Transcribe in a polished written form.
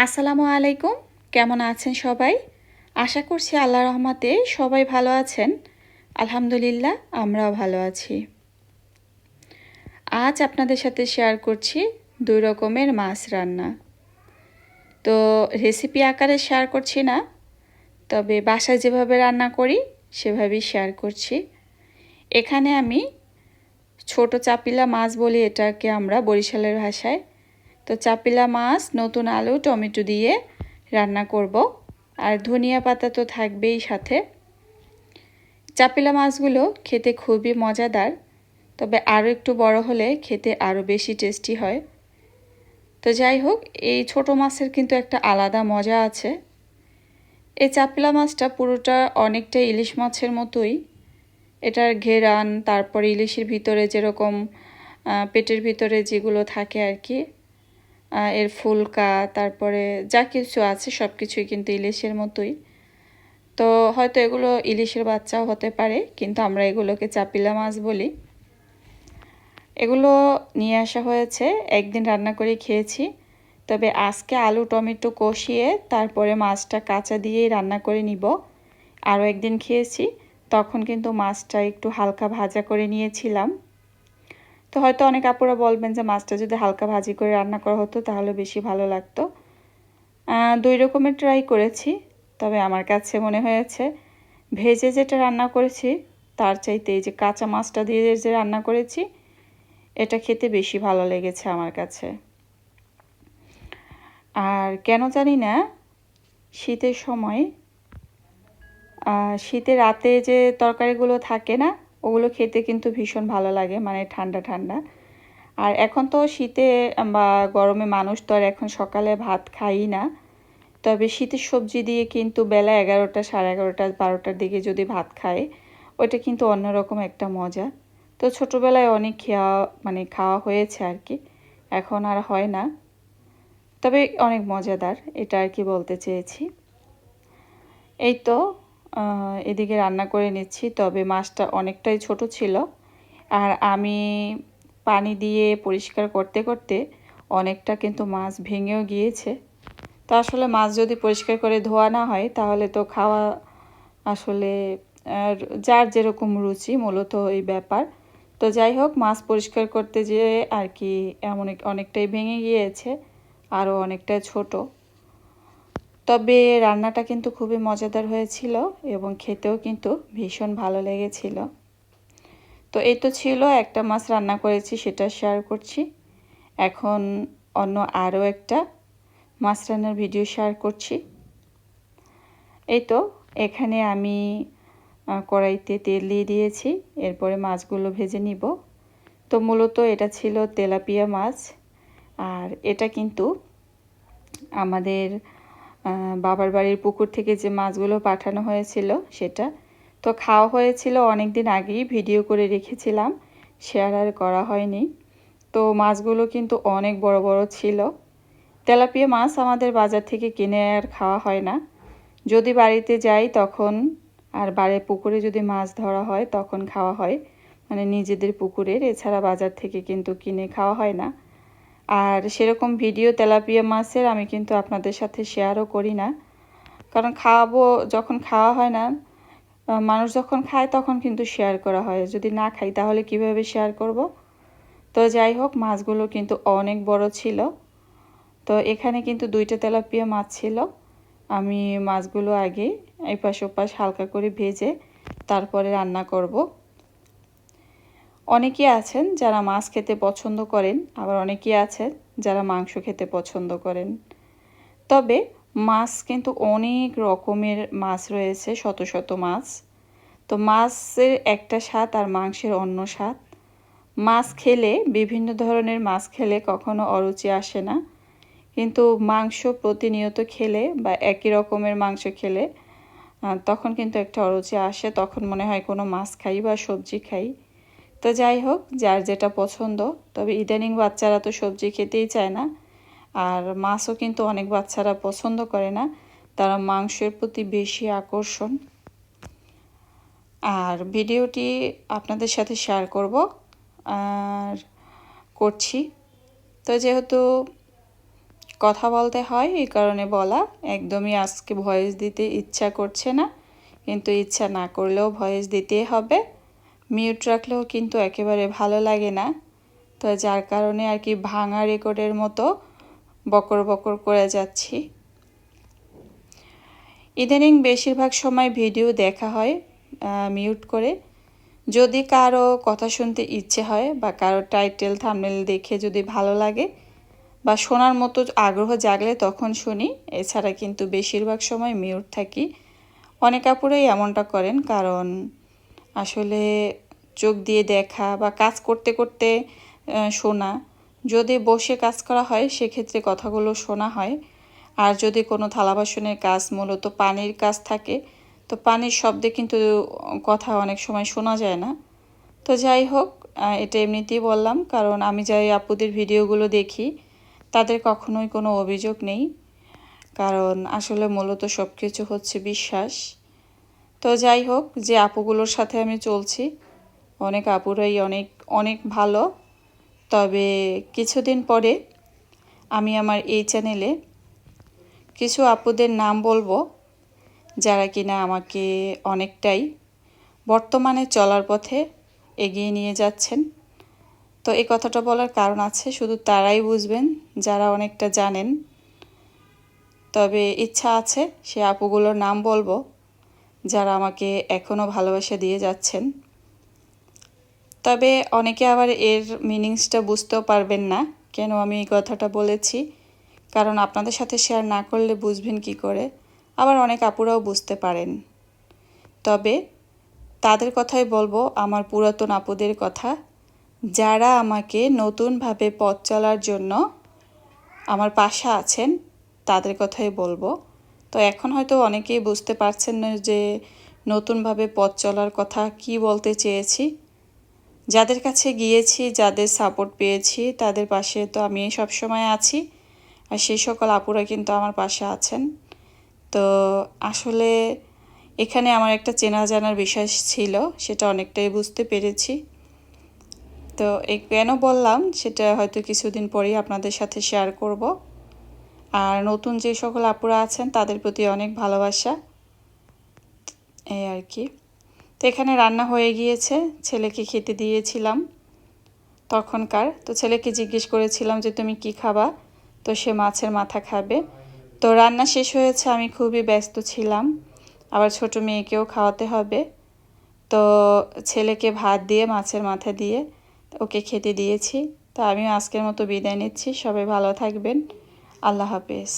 আসসালামু আলাইকুম। কেমন আছেন সবাই? আশা করছি আল্লাহর রহমতে সবাই ভালো আছেন। আলহামদুলিল্লাহ আমরাও ভালো আছি। আজ আপনাদের সাথে শেয়ার করছি 2 রকমের মাছ রান্না। তো রেসিপি আকারে শেয়ার করছি না, তবে বাসায় যেভাবে রান্না করি সেভাবেই শেয়ার করছি। এখানে আমি ছোট চাপিলা মাছ বলি এটাকে আমরা বরিশালের ভাষায়। তো চাপিলা মাছ নতুন আলু টমেটো দিয়ে রান্না করব, আর ধনিয়া পাতা তো থাকবেই সাথে। চাপিলা মাছগুলো খেতে খুবই মজাদার, তবে আরও একটু বড় হলে খেতে আরও বেশি টেস্টি হয়। তো যাই হোক, এই ছোট মাছের কিন্তু একটা আলাদা মজা আছে। এই চাপিলা মাছটা পুরোটা অনেকটা ইলিশ মাছের মতোই। এটার ঘেরান, তারপরে ইলিশের ভিতরে যেরকম পেটের ভিতরে যেগুলো থাকে আর কি, এর ফুলকা, তারপরে যা কিছু আছে সব কিছুই কিন্তু ইলিশের মতোই। তো হয়তো এগুলো ইলিশের বাচ্চাও হতে পারে, কিন্তু আমরা এগুলোকে চাপিলা মাছ বলি। এগুলো নিয়ে আসা হয়েছে, একদিন রান্না করে খেয়েছি। তবে আজকে আলু টমেটো কষিয়ে তারপরে মাছটা কাঁচা দিয়েই রান্না করে নিব। আরও একদিন খেয়েছি, তখন কিন্তু মাছটা একটু হালকা ভাজা করে নিয়েছিলাম। তো হয়তো অনেক আপুরা বলবেন যে মাছটা যদি হালকা ভাজি করে রান্না করা হতো তাহলে বেশি ভালো লাগতো। 2 রকমের ট্রাই করেছি, তবে আমার কাছে মনে হয়েছে ভেজে যেটা রান্না করেছি তার চাইতে এই যে কাঁচা মাছটা দিয়ে যে রান্না করেছি এটা খেতে বেশি ভালো লেগেছে আমার কাছে। আর কেন জানি না শীতের সময় শীতের রাতে যে তরকারিগুলো থাকে না, ওগুলো খেতে কিন্তু ভীষণ ভালো লাগে, মানে ঠান্ডা ঠান্ডা। আর এখন তো শীতে বা গরমে মানুষ তো আর এখন সকালে ভাত খাই না, তবে শীতের সবজি দিয়ে কিন্তু বেলা 11টা 11:30 12টার দিকে যদি ভাত খায় ওইটা কিন্তু অন্যরকম একটা মজা। তো ছোটোবেলায় অনেক খাওয়া হয়েছে আর কি, এখন আর হয় না, তবে অনেক মজাদার, এটা আর কি বলতে চেয়েছি। এই তো এদিকে রান্না করে নিচ্ছি, তবে মাছটা অনেকটাই ছোট ছিল, আর আমি পানি দিয়ে পরিষ্কার করতে করতে অনেকটা কিন্তু মাছ ভেঙেও গিয়েছে। তো আসলে মাছ যদি পরিষ্কার করে ধোয়া না হয় তাহলে তো খাওয়া আসলে যার যেরকম রুচি মূলত এই ব্যাপার। তো যাই হোক, মাছ পরিষ্কার করতে যেয়ে আর কি অনেকটাই ভেঙে গিয়েছে, আরও অনেকটাই ছোট। তবে রান্নাটা কিন্তু খুবই মজাদার হয়েছিল এবং খেতেও কিন্তু ভীষণ ভালো লেগেছিল। তো এই তো ছিল একটা মাছ রান্না করেছি, সেটা শেয়ার করছি। এখন অন্য আরও একটা মাছ রান্নার ভিডিও শেয়ার করছি। এই তো এখানে আমি কড়াইতে তেল দিয়ে দিয়েছি, এরপরে মাছগুলো ভেজে নিব। তো মূলত এটা ছিল তেলাপিয়া মাছ, আর এটা কিন্তু আমাদের বাবার বাড়ির পুকুর থেকে যে মাছগুলো পাঠানো হয়েছিল সেটা। তো খাওয়া হয়েছিল অনেক দিন আগেই, ভিডিও করে রেখেছিলাম, শেয়ার আর করা হয়নি। তো মাছগুলো কিন্তু অনেক বড় বড় ছিল। তেলাপিয়া মাছ আমাদের বাজার থেকে কিনে আর খাওয়া হয় না, যদি বাড়িতে যাই তখন, আর বাড়ির পুকুরে যদি মাছ ধরা হয় তখন খাওয়া হয়, মানে নিজেদের পুকুরের, এছাড়া বাজার থেকে কিন্তু কিনে খাওয়া হয় না। আর সেরকম ভিডিও তেলাপিয়া মাছের আমি কিন্তু আপনাদের সাথে শেয়ারও করি না, কারণ যখন খাওয়া হয় না, মানুষ যখন খায় তখন কিন্তু শেয়ার করা হয়, যদি না খাই তাহলে কিভাবে শেয়ার করব। তো যাই হোক, মাছগুলো কিন্তু অনেক বড় ছিল। তো এখানে কিন্তু 2টা তেলাপিয়া মাছ ছিল। আমি মাছগুলো আগে এপাশ ওপাশ হালকা করে ভেজে তারপরে রান্না করব। অনেকেই আছেন যারা মাছ খেতে পছন্দ করেন, আবার অনেকেই আছেন যারা মাংস খেতে পছন্দ করেন। তবে মাছ কিন্তু অনেক রকমের মাছ রয়েছে, শত শত মাছ। তো মাছের একটা স্বাদ আর মাংসের অন্য স্বাদ। মাছ খেলে, বিভিন্ন ধরনের মাছ খেলে কখনো অরুচি আসে না, কিন্তু মাংস প্রতিনিয়ত খেলে বা একই রকমের মাংস খেলে তখন কিন্তু একটা অরুচি আসে, তখন মনে হয় কোনো মাছ খাই বা সবজি খাই। তো যাই হোক, যার যেটা পছন্দ। তবে ইদানিং বাচ্চারা তো সবজি খেতেই চায় না, আর মাছও কিন্তু অনেক বাচ্চারা পছন্দ করে না, তারা মাংসের প্রতি বেশি আকর্ষণ। আর ভিডিওটি আপনাদের সাথে শেয়ার করব আর করছি। তো যেহেতু কথা বলতে হয়, এই কারণে বলা। একদমই আজকে ভয়েস দিতে ইচ্ছা করছে না, কিন্তু ইচ্ছা না করলেও ভয়েস দিতেই হবে। মিউট রাখলেও কিন্তু একেবারে ভালো লাগে না, তো যার কারণে আর কি ভাঙা রেকর্ডের মতো বকর বকর করে যাচ্ছি। ইদানিং বেশিরভাগ সময় ভিডিও দেখা হয় মিউট করে। যদি কারো কথা শুনতে ইচ্ছে হয় বা কারো টাইটেল থাম্বনেল দেখে যদি ভালো লাগে বা শোনার মতো আগ্রহ জাগলে তখন শুনি, এছাড়া কিন্তু বেশিরভাগ সময় মিউট থাকি। অনেক আপুরাই এমনটা করেন, কারণ আসলে চোখ দিয়ে দেখা বা কাজ করতে করতে শোনা, যদি বসে কাজ করা হয় সেক্ষেত্রে কথাগুলো শোনা হয়। আর যদি কোনো থালা বাসনের কাজ, মূলত পানির কাজ থাকে, তো পানির শব্দে কিন্তু কথা অনেক সময় শোনা যায় না। তো যাই হোক, এটা এমনিতেই বললাম, কারণ আমি যাই আপুদের ভিডিওগুলো দেখি তাদের কখনোই কোনো অভিযোগ নেই, কারণ আসলে মূলত সব কিছু হচ্ছে বিশ্বাস। তো যাই হোক, যে আপুগুলোর সাথে আমি চলছি, অনেক আপুরাই অনেক অনেক ভালো। তবে কিছুদিন পরে আমি আমার এই চ্যানেলে কিছু আপুদের নাম বলবো, যারা কিনা আমাকে অনেকটাই বর্তমানে চলার পথে এগিয়ে নিয়ে যাচ্ছেন। তো এই কথাটা বলার কারণ আছে, শুধু তারাই বুঝবেন যারা অনেকটা জানেন। তবে ইচ্ছা আছে সে আপুগুলোর নাম বলবো, যারা আমাকে এখনও ভালোবাসা দিয়ে যাচ্ছেন। তবে অনেকে আবার এর মিনিংসটা বুঝতেও পারবেন না কেন আমি এই কথাটা বলেছি, কারণ আপনাদের সাথে শেয়ার না করলে বুঝবেন কি করে। আবার অনেক আপুরাও বুঝতে পারেন। তবে তাদের কথাই বলবো, আমার পুরাতন আপুদের কথা, যারা আমাকে নতুনভাবে পথ চলার জন্য আমার পাশে আছেন, তাদের কথাই বলবো। তো এখন হয়তো অনেকেই বুঝতে পারছেন না যে নতুনভাবে পথ চলার কথা কি বলতে চেয়েছি। যাদের কাছে গিয়েছি, যাদের সাপোর্ট পেয়েছি, তাদের পাশে তো আমি সবসময় আছি, আর সেই সকল আপুরা কিন্তু আমার পাশে আছেন। তো আসলে এখানে আমার একটা চেনা জানার বিষয় ছিল, সেটা অনেকটাই বুঝতে পেরেছি। তো এই কেন বললাম সেটা হয়তো কিছুদিন পরেই আপনাদের সাথে শেয়ার করব। আর নতুন যে সকল আপুরা আছেন তাদের প্রতি অনেক ভালোবাসা, এই আর কি। তো এখানে রান্না হয়ে গিয়েছে, ছেলেকে খেতে দিয়েছিলাম তখনকার। তো ছেলেকে জিজ্ঞেস করেছিলাম যে তুমি কি খাবা, তো সে মাছের মাথা খাবে। তো রান্না শেষ হয়েছে, আমি খুবই ব্যস্ত ছিলাম, আবার ছোট মেয়েকেও খাওয়াতে হবে। তো ছেলেকে ভাত দিয়ে মাছের মাথা দিয়ে ওকে খেতে দিয়েছি। তো আমিও আজকের মতো বিদায় নিচ্ছি, সবাই ভালো থাকবেন, আল্লাহ হাফেজ।